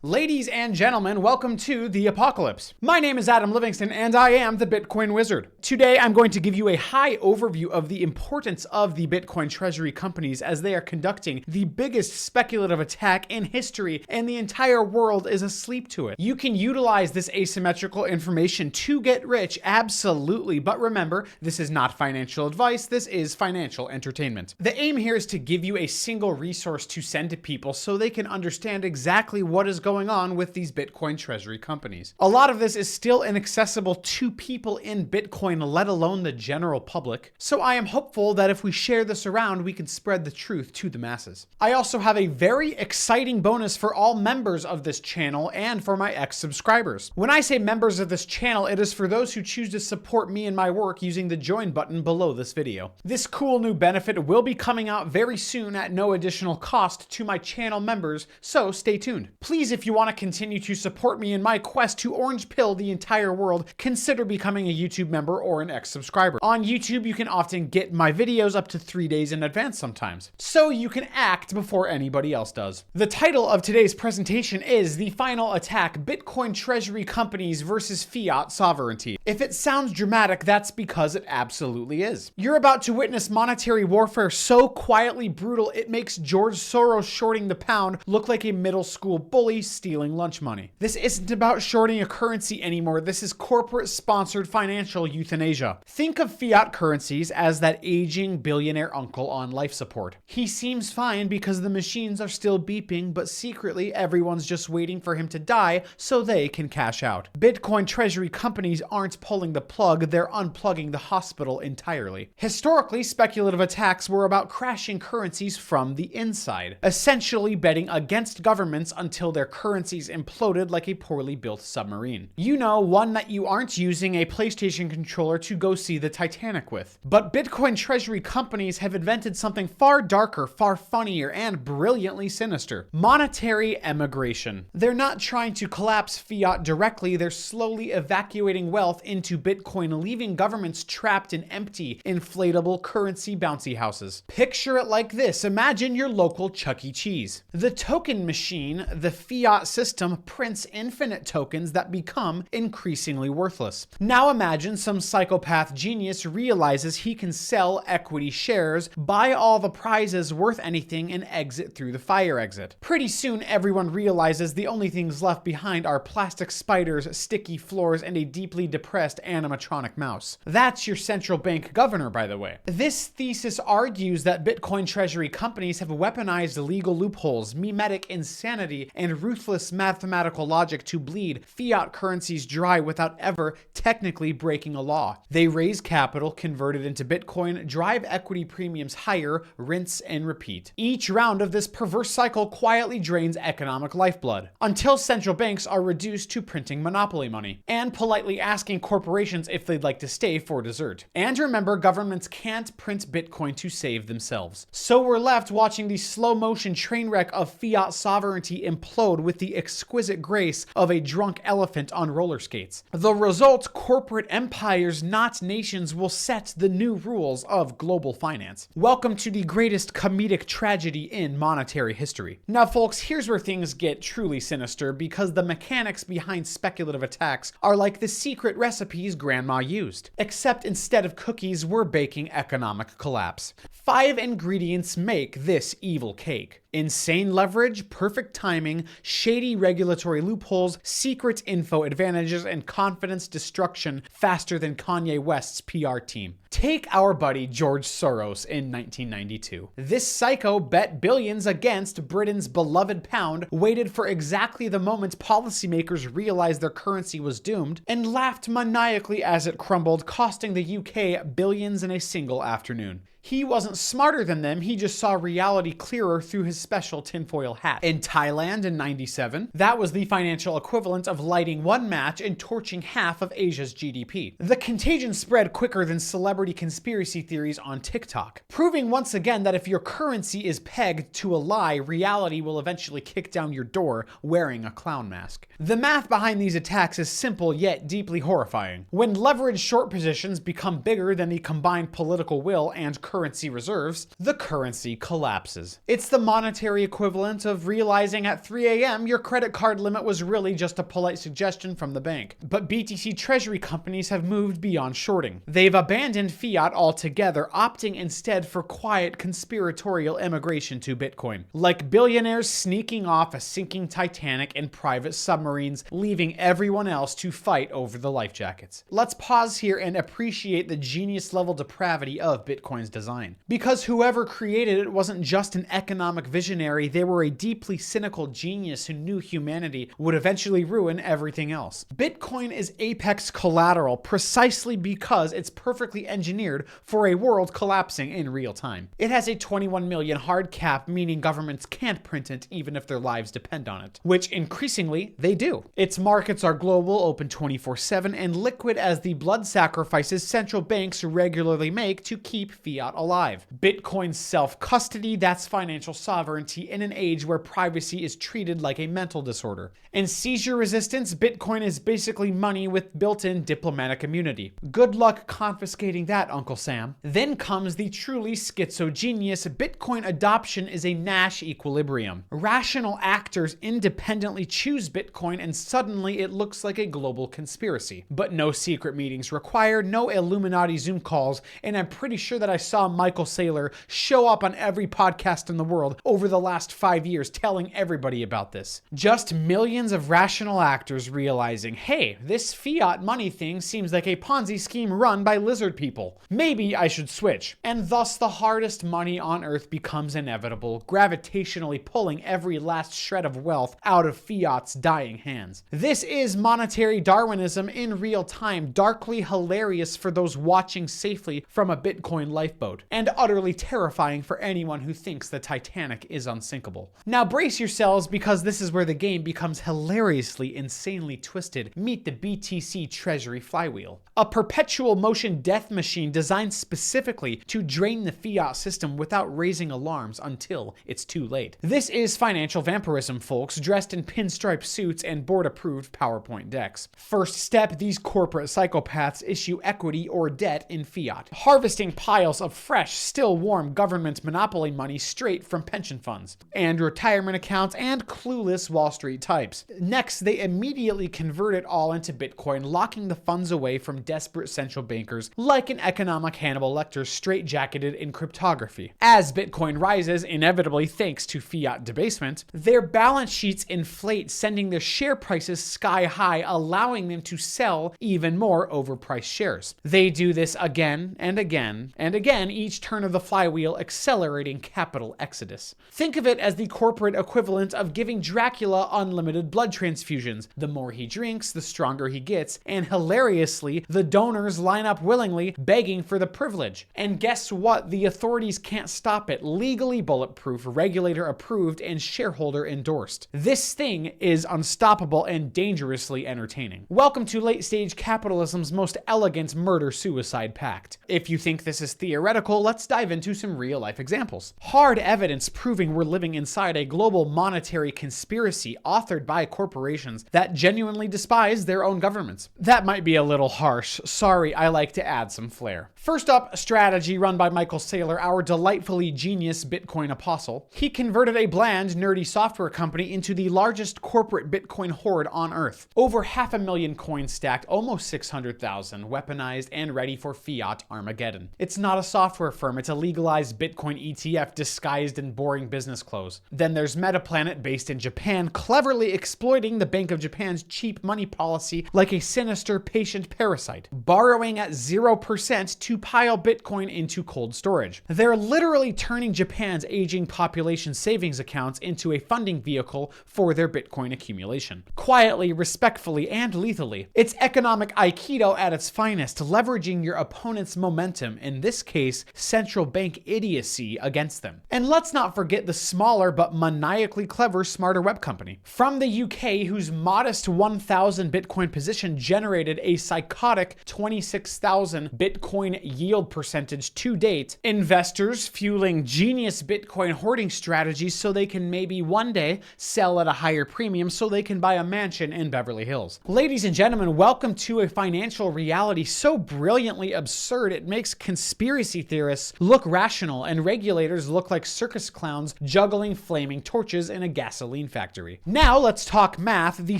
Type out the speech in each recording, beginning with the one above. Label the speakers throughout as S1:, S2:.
S1: Ladies and gentlemen, welcome to the apocalypse. My name is Adam Livingston and I am the Bitcoin Wizard. Today I'm going to give you a high overview of the importance of the Bitcoin Treasury companies as they are conducting the biggest speculative attack in history and the entire world is asleep to it. You can utilize this asymmetrical information to get rich, absolutely, but remember, this is not financial advice, this is financial entertainment. The aim here is to give you a single resource to send to people so they can understand exactly what is going on with these Bitcoin Treasury companies. A lot of this is still inaccessible to people in Bitcoin, let alone the general public. So I am hopeful that if we share this around, we can spread the truth to the masses. I also have a very exciting bonus for all members of this channel and for my ex-subscribers. When I say members of this channel, it is for those who choose to support me and my work using the join button below this video. This cool new benefit will be coming out very soon at no additional cost to my channel members, so stay tuned. Please, if you want to continue to support me in my quest to orange pill the entire world, consider becoming a YouTube member or an ex-subscriber. On YouTube, you can often get my videos up to 3 days in advance sometimes, so you can act before anybody else does. The title of today's presentation is The Final Attack: Bitcoin Treasury Companies versus Fiat Sovereignty. If it sounds dramatic, that's because it absolutely is. You're about to witness monetary warfare so quietly brutal it makes George Soros shorting the pound look like a middle school bully stealing lunch money. This isn't about shorting a currency anymore. This is corporate-sponsored financial euthanasia. Think of fiat currencies as that aging billionaire uncle on life support. He seems fine because the machines are still beeping, but secretly everyone's just waiting for him to die so they can cash out. Bitcoin Treasury companies aren't pulling the plug, they're unplugging the hospital entirely. Historically, speculative attacks were about crashing currencies from the inside, essentially betting against governments until their currencies imploded like a poorly built submarine. You know, one that you aren't using a PlayStation controller to go see the Titanic with. But Bitcoin Treasury companies have invented something far darker, far funnier, and brilliantly sinister: monetary emigration. They're not trying to collapse fiat directly, they're slowly evacuating wealth into Bitcoin, leaving governments trapped in empty, inflatable currency bouncy houses. Picture it like this: imagine your local Chuck E. Cheese. The token machine, the fiat system, prints infinite tokens that become increasingly worthless. Now imagine some psychopath genius realizes he can sell equity shares, buy all the prizes worth anything, and exit through the fire exit. Pretty soon everyone realizes the only things left behind are plastic spiders, sticky floors, and a deeply depressed animatronic mouse. That's your central bank governor, by the way. This thesis argues that Bitcoin Treasury companies have weaponized legal loopholes, memetic insanity, and ruthless mathematical logic to bleed fiat currencies dry without ever technically breaking a law. They raise capital, convert it into Bitcoin, drive equity premiums higher, rinse and repeat. Each round of this perverse cycle quietly drains economic lifeblood, until central banks are reduced to printing monopoly money and politely asking corporations if they'd like to stay for dessert. And remember, governments can't print Bitcoin to save themselves. So we're left watching the slow motion train wreck of fiat sovereignty implode with the exquisite grace of a drunk elephant on roller skates. The result: corporate empires, not nations, will set the new rules of global finance. Welcome to the greatest comedic tragedy in monetary history. Now folks, here's where things get truly sinister, because the mechanics behind speculative attacks are like the secret recipes grandma used. Except instead of cookies, we're baking economic collapse. 5 ingredients make this evil cake: insane leverage, perfect timing, shady regulatory loopholes, secret info advantages, and confidence destruction faster than Kanye West's PR team. Take our buddy George Soros in 1992. This psycho bet billions against Britain's beloved pound, waited for exactly the moment policymakers realized their currency was doomed, and laughed maniacally as it crumbled, costing the UK billions in a single afternoon. He wasn't smarter than them, he just saw reality clearer through his special tinfoil hat. In Thailand in '97, that was the financial equivalent of lighting one match and torching half of Asia's GDP. The contagion spread quicker than celebrity celebrity conspiracy theories on TikTok, proving once again that if your currency is pegged to a lie, reality will eventually kick down your door wearing a clown mask. The math behind these attacks is simple yet deeply horrifying. When leveraged short positions become bigger than the combined political will and currency reserves, the currency collapses. It's the monetary equivalent of realizing at 3 a.m. your credit card limit was really just a polite suggestion from the bank. But BTC Treasury companies have moved beyond shorting. They've abandoned fiat altogether, opting instead for quiet conspiratorial immigration to Bitcoin. Like billionaires sneaking off a sinking Titanic in private submarines, leaving everyone else to fight over the life jackets. Let's pause here and appreciate the genius level depravity of Bitcoin's design. Because whoever created it wasn't just an economic visionary, they were a deeply cynical genius who knew humanity would eventually ruin everything else. Bitcoin is apex collateral precisely because it's perfectly engineered for a world collapsing in real time. It has a 21 million hard cap, meaning governments can't print it even if their lives depend on it, which increasingly they do. Its markets are global, open 24/7, and liquid as the blood sacrifices central banks regularly make to keep fiat alive. Bitcoin's self-custody, that's financial sovereignty in an age where privacy is treated like a mental disorder. And seizure resistance, Bitcoin is basically money with built-in diplomatic immunity. Good luck confiscating that, Uncle Sam. Then comes the truly schizogenius. Bitcoin adoption is a Nash equilibrium. Rational actors independently choose Bitcoin and suddenly it looks like a global conspiracy. But no secret meetings required, no Illuminati Zoom calls, and I'm pretty sure that I saw Michael Saylor show up on every podcast in the world over the last 5 years telling everybody about this. Just millions of rational actors realizing, hey, this fiat money thing seems like a Ponzi scheme run by lizard people. Maybe I should switch. And thus the hardest money on earth becomes inevitable, gravitationally pulling every last shred of wealth out of fiat's dying hands. This is monetary Darwinism in real time, darkly hilarious for those watching safely from a Bitcoin lifeboat, and utterly terrifying for anyone who thinks the Titanic is unsinkable. Now brace yourselves, because this is where the game becomes hilariously, insanely twisted. Meet the BTC Treasury flywheel, a perpetual motion death machine designed specifically to drain the fiat system without raising alarms until it's too late. This is financial vampirism, folks, dressed in pinstripe suits and board-approved PowerPoint decks. First step, these corporate psychopaths issue equity or debt in fiat, harvesting piles of fresh, still warm government monopoly money straight from pension funds and retirement accounts and clueless Wall Street types. Next, they immediately convert it all into Bitcoin, locking the funds away from desperate central bankers like an economic Hannibal Lecter straitjacketed in cryptography. As Bitcoin rises, inevitably thanks to fiat debasement, their balance sheets inflate, sending their share prices sky high, allowing them to sell even more overpriced shares. They do this again and again and again, each turn of the flywheel accelerating capital exodus. Think of it as the corporate equivalent of giving Dracula unlimited blood transfusions. The more he drinks, the stronger he gets, and hilariously, the donors line up willingly, begging for the privilege. And guess what? The authorities can't stop it. Legally bulletproof, regulator approved, and shareholder endorsed. This thing is unstoppable and dangerously entertaining. Welcome to late-stage capitalism's most elegant murder-suicide pact. If you think this is theoretical, let's dive into some real-life examples. Hard evidence proving we're living inside a global monetary conspiracy authored by corporations that genuinely despise their own governments. That might be a little harsh. Sorry, I like to add some flair. First up, Strategy, run by Michael Saylor, our delightfully genius Bitcoin apostle. He converted a bland, nerdy software company into the largest corporate Bitcoin hoard on Earth. Over 500,000 coins stacked, almost 600,000, weaponized and ready for fiat Armageddon. It's not a software firm, it's a legalized Bitcoin ETF disguised in boring business clothes. Then there's Metaplanet, based in Japan, cleverly exploiting the Bank of Japan's cheap money policy like a sinister patient parasite, borrowing at 0% to pile Bitcoin into cold storage. They're literally turning Japan's aging population savings accounts into a funding vehicle for their Bitcoin accumulation. Quietly, respectfully, and lethally. It's economic Aikido at its finest, leveraging your opponent's momentum, in this case, central bank idiocy, against them. And let's not forget the smaller but maniacally clever Smarter Web company from the UK, whose modest 1,000 Bitcoin position generated a psychotic 26,000 Bitcoin yield percentage to date. Investors fueling genius Bitcoin hoarding strategies so they can maybe one day sell at a higher premium so they can buy a mansion in Beverly Hills. Ladies and gentlemen, welcome to a financial reality so brilliantly absurd it makes conspiracy theorists look rational and regulators look like circus clowns juggling flaming torches in a gasoline factory. Now let's talk math, the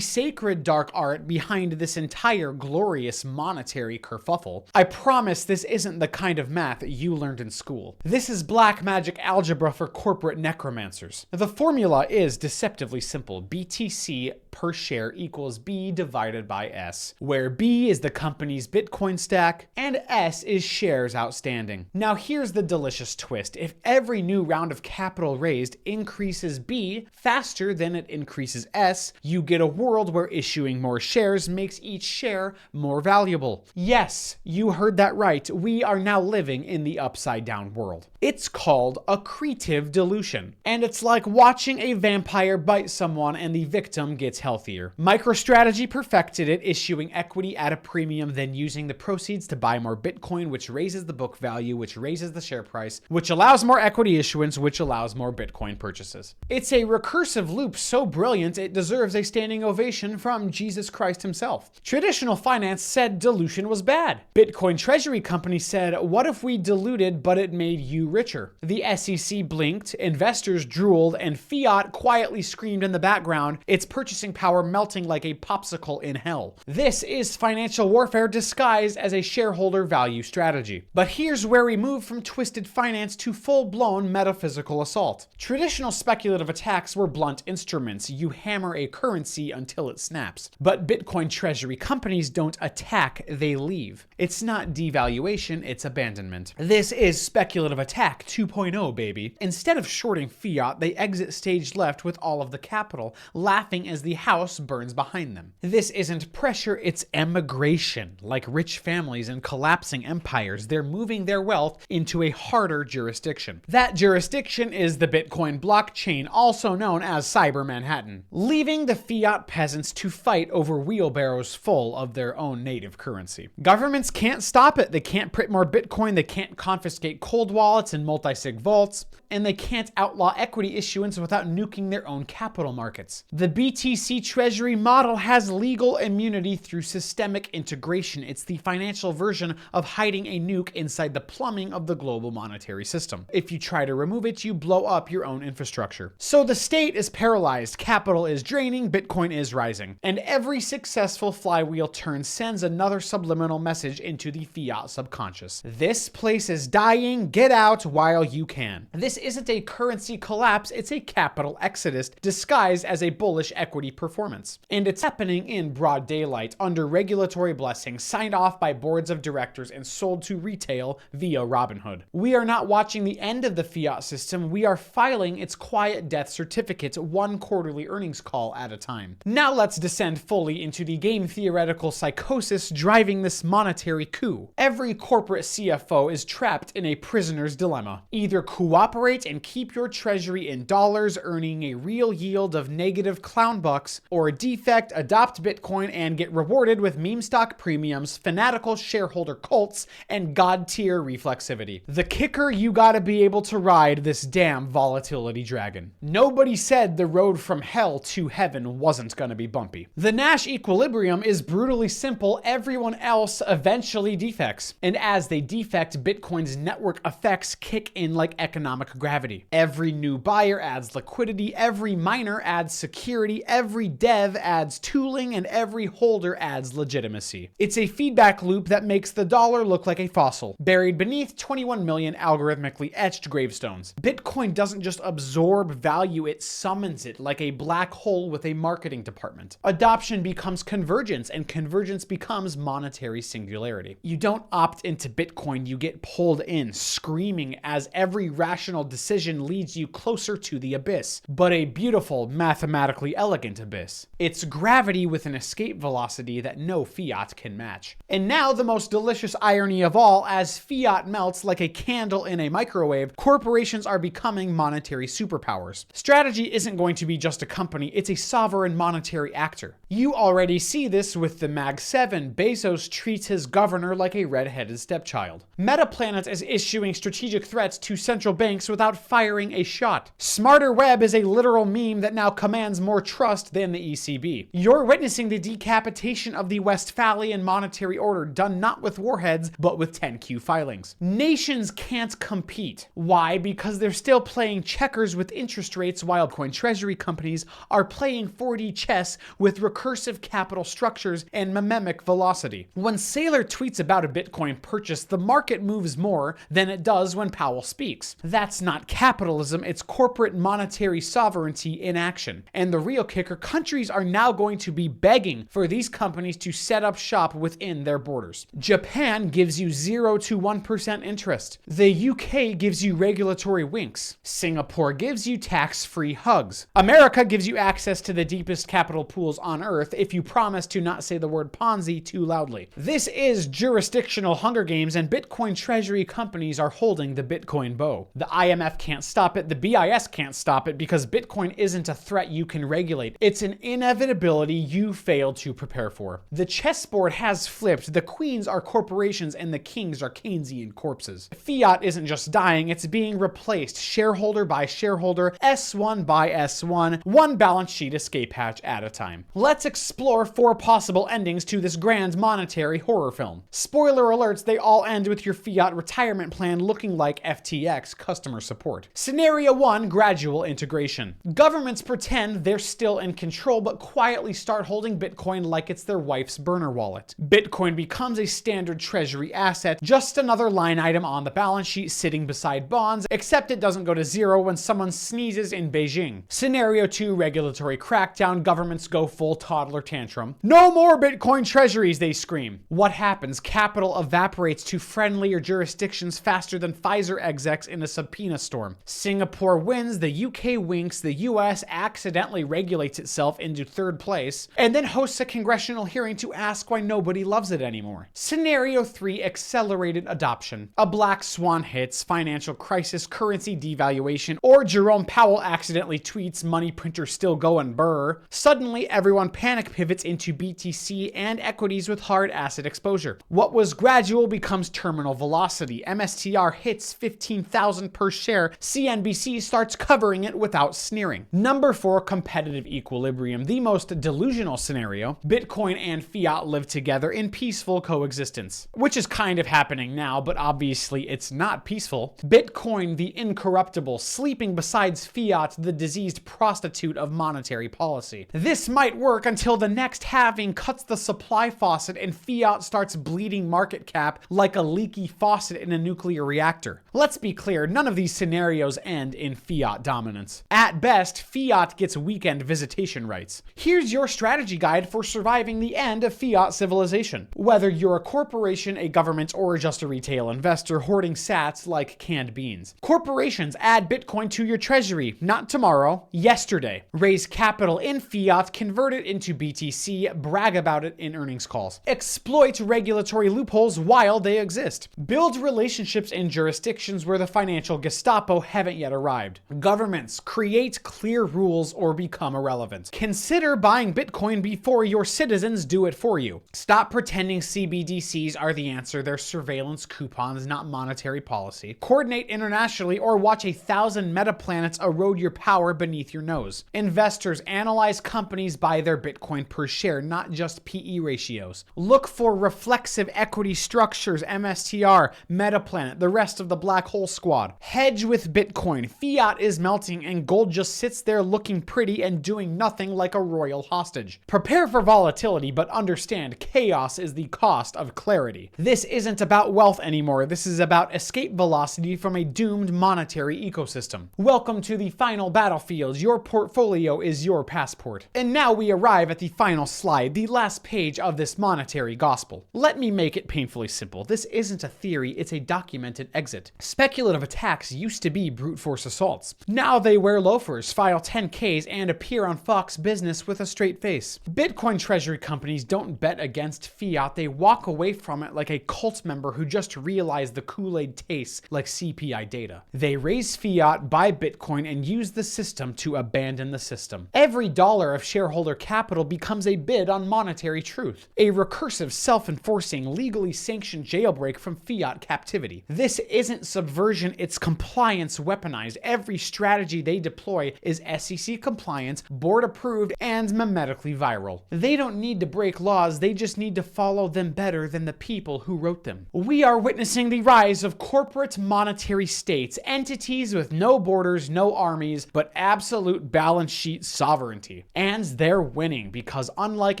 S1: sacred dark art behind this entire glorious monetary kerfuffle. I promise this isn't the kind of math you learned in school. This is black magic algebra for corporate necromancers. The formula is deceptively simple. BTC per share equals B divided by S, where B is the company's Bitcoin stack and S is shares outstanding. Now here's the delicious twist. If every new round of capital raised increases B faster than it increases S, you get a world where issuing more shares makes each share more valuable. Yes, you heard that right. We are now living in the upside down world. It's called accretive dilution, and it's like watching a vampire bite someone and the victim gets healthier. MicroStrategy perfected it, issuing equity at a premium, then using the proceeds to buy more Bitcoin, which raises the book value, which raises the share price, which allows more equity issuance, which allows more Bitcoin purchases. It's a recursive loop so brilliant it deserves a standing ovation from Jesus Christ himself. Traditional finance said dilution was bad. Bitcoin Treasury companies said, what if we diluted but it made you richer? The SEC blinked, investors drooled, and Fiat quietly screamed in the background, its purchasing power melting like a popsicle in hell. This is financial warfare disguised as a shareholder value strategy. But here's where we move from twisted finance to full-blown metaphysical assault. Traditional speculative attacks were blunt instruments. You hammer a currency until it snaps. But Bitcoin Treasury companies don't attack, they leave. It's not devaluation, it's abandonment. This is speculative attack 2.0, baby. Instead of shorting Fiat, they exit stage left with all of the capital, laughing as the house burns behind them. This isn't pressure, it's emigration. Like rich families and collapsing empires, they're moving their wealth into a harder jurisdiction. That jurisdiction is the Bitcoin blockchain, also known as Cyber Manhattan, leaving the Fiat peasants to fight over wheelbarrows full of their own native currency. Governments can't stop it. They can't print more Bitcoin, they can't confiscate cold wallets and multi-sig vaults, and they can't outlaw equity issuance without nuking their own capital markets. The BTC Treasury model has legal immunity through systemic integration. It's the financial version of hiding a nuke inside the plumbing of the global monetary system. If you try to remove it, you blow up your own infrastructure. So the state is paralyzed, capital is draining, Bitcoin is rising. And every successful flywheel turn sends another subliminal message into the Fiat subconscious. This place is dying, get out while you can. This isn't a currency collapse, it's a capital exodus disguised as a bullish equity performance. And it's happening in broad daylight under regulatory blessings signed off by boards of directors and sold to retail via Robinhood. We are not watching the end of the Fiat system, we are filing its quiet death certificates one quarterly earnings call at a time. Now let's descend fully into the game theoretical psychosis driving this monetary coup. Every corporate CFO is trapped in a prisoner's dilemma. Either cooperate and keep your treasury in dollars, earning a real yield of negative ClownBucks, or defect, adopt Bitcoin, and get rewarded with meme stock premiums, fanatical shareholder cults, and god-tier reflexivity. The kicker, you gotta be able to ride this damn volatility dragon. Nobody said the road from hell to heaven wasn't gonna be bumpy. The Nash equilibrium is brutally simple. Everyone else eventually defects. And as they defect, Bitcoin's network effects kick in like economic gravity. Every new buyer adds liquidity, every miner adds security, every dev adds tooling, and every holder adds legitimacy. It's a feedback loop that makes the dollar look like a fossil, buried beneath 21 million algorithmically etched gravestones. Bitcoin doesn't just absorb value, it summons it like a black hole with a marketing department. Adoption becomes convergence, and convergence becomes monetary singularity. You don't opt into Bitcoin, you get pulled in, screaming as every rational decision leads you closer to the abyss, but a beautiful, mathematically elegant abyss. It's gravity with an escape velocity that no fiat can match. And now the most delicious irony of all, as fiat melts like a candle in a microwave, corporations are becoming monetary superpowers. Strategy isn't going to be just a company, it's a sovereign monetary actor. You already see this with the Mag 7. Bezos treats his governor like a red-headed redheaded stepchild. Metaplanet is issuing strategic threats to central banks without firing a shot. Smarter Web is a literal meme that now commands more trust than the ECB. You're witnessing the decapitation of the Westphalian monetary order, done not with warheads, but with 10Q filings. Nations can't compete. Why? Because they're still playing checkers with interest rates while Bitcoin treasury companies are playing 4D chess with recursive capital structures and mimemic velocity. When Saylor tweets about a Bitcoin purchase, the market moves more than it does when Powell speaks. That's not capitalism, it's corporate monetary sovereignty in action. And the real kicker, countries are now going to be begging for these companies to set up shop within their borders. Japan gives you 0 to 1% interest. The UK gives you regulatory winks. Singapore gives you tax-free hugs. America gives you access to the deepest capital pools on earth if you promise to not say the word Ponzi too loudly. This is jurisdictional Hunger Games, and Bitcoin treasury companies are holding the Bitcoin bow. The IMF can't stop it, the BIS can't stop it, because Bitcoin isn't a threat you can regulate. It's an inevitability you failed to prepare for. The chessboard has flipped. The queens are corporations and the kings are Keynesian corpses. Fiat isn't just dying, it's being replaced shareholder by shareholder, S1 by S1, one balance sheet escape hatch at a time. Let's explore 4 possible endings to this grand monetary horror film. Spoiler alerts, they all end with your fiat retirement plan looking like FTX customer support. Scenario 1, gradual integration. Governments pretend they're still in control but quietly start holding Bitcoin like it's their wife's burner wallet. Bitcoin becomes a standard treasury asset, just another line item on the balance sheet sitting beside bonds, except it doesn't go to zero when someone sneezes in Beijing. Scenario 2, regulatory crackdown. Governments go full toddler tantrum. No more Bitcoin treasuries, they scream. What happens? Capital evaporates to friendlier jurisdictions faster than Pfizer execs in a subpoena storm. Singapore wins, the UK winks, the US accidentally regulates itself into 3rd place, and then hosts a congressional hearing to ask why nobody loves it anymore. Scenario 3, accelerated adoption. A black swan hits, financial crisis, currency devaluation, or Jerome Powell accidentally tweets, money printer still going brr. Suddenly, everyone panic pivots into BTC and equities with hard asset exposure. What was gradual becomes terminal velocity. MSTR hits 15,000 per share. CNBC starts covering it without sneering. Number 4, competitive equilibrium. The most delusional scenario. Bitcoin and fiat live together in peaceful coexistence, which is kind of happening now, but obviously it's not peaceful. Bitcoin, the incorruptible, sleeping beside fiat, the diseased prostitute of monetary policy. This might work until the next halving cuts the supply faucet and fiat starts bleeding market cap like a leaky faucet in a nuclear reactor. Let's be clear, none of these scenarios end in fiat dominance. At best, fiat gets weekend visitation rights. Here's your strategy guide for surviving the end of fiat civilization. Whether you're a corporation, a government, or just a retail investor hoarding sats like canned beans. Corporations, add Bitcoin to your treasury, not tomorrow, yesterday. Raise capital in fiat, convert it into BTC, brag about it in earnings calls. Exploit regulatory loopholes while they exist. Build relationships in jurisdictions where the financial Gestapo haven't yet arrived. Governments, create clear rules or become irrelevant. Consider buying Bitcoin before your citizens do it for you. Stop pretending CBDCs are the answer. They're surveillance coupons, not monetary policy. Coordinate internationally or watch 1,000 metaplanets erode your power beneath your nose. Investors, analyze companies by their Bitcoin per share, not just PE ratios. Look for reflexive equity structures, MSTR, Metaplanet, the rest of the black hole squad. Hedge with Bitcoin. Fiat is melting and gold just sits there looking pretty and doing nothing like a royal hostage. Prepare for volatility, but understand chaos is the cost of clarity. This isn't about wealth anymore. This is about escape velocity from a doomed monetary ecosystem. Welcome to the final battlefield. Your portfolio is your passport. And now we arrive at the final slide, the last page of this monetary gospel. Let me make it painfully simple. This isn't a theory, it's a documented exit. Speculative attacks used to be brute force assaults. Now they wear loafers, file 10Ks, and appear on Fox Business with a straight face. Bitcoin treasury companies don't bet against fiat, they walk away from it like a cult member who just realized the Kool-Aid tastes like CPI data. They raise fiat, buy Bitcoin, and use the system to abandon the system. Every dollar of shareholder capital becomes a bid on monetary truth. A recursive, self-enforcing, legally sanctioned unsanctioned jailbreak from fiat captivity. This isn't subversion, it's compliance weaponized. Every strategy they deploy is SEC compliant, board approved, and memetically viral. They don't need to break laws, they just need to follow them better than the people who wrote them. We are witnessing the rise of corporate monetary states, entities with no borders, no armies, but absolute balance sheet sovereignty. And they're winning because unlike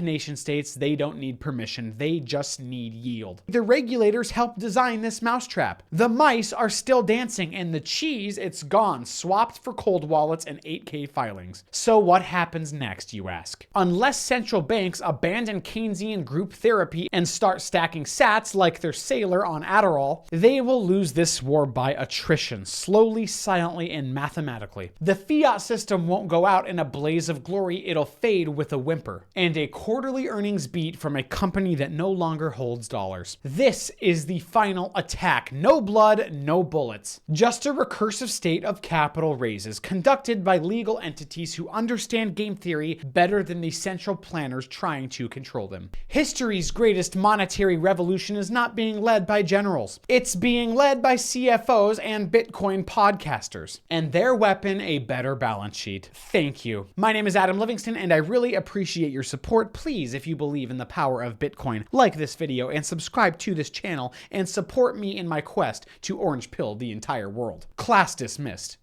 S1: nation states, they don't need permission, they just need yield. The regulators helped design this mousetrap. The mice are still dancing and the cheese, it's gone, swapped for cold wallets and 8K filings. So what happens next, you ask? Unless central banks abandon Keynesian group therapy and start stacking sats like their Saylor on Adderall, they will lose this war by attrition, slowly, silently, and mathematically. The fiat system won't go out in a blaze of glory, it'll fade with a whimper, and a quarterly earnings beat from a company that no longer holds dollars. This is the final attack. No blood, no bullets. Just a recursive state of capital raises, conducted by legal entities who understand game theory better than the central planners trying to control them. History's greatest monetary revolution is not being led by generals. It's being led by CFOs and Bitcoin podcasters, and their weapon, a better balance sheet. Thank you. My name is Adam Livingston, and I really appreciate your support. Please, if you believe in the power of Bitcoin, like this video and subscribe to this channel and support me in my quest to orange pill the entire world. Class dismissed.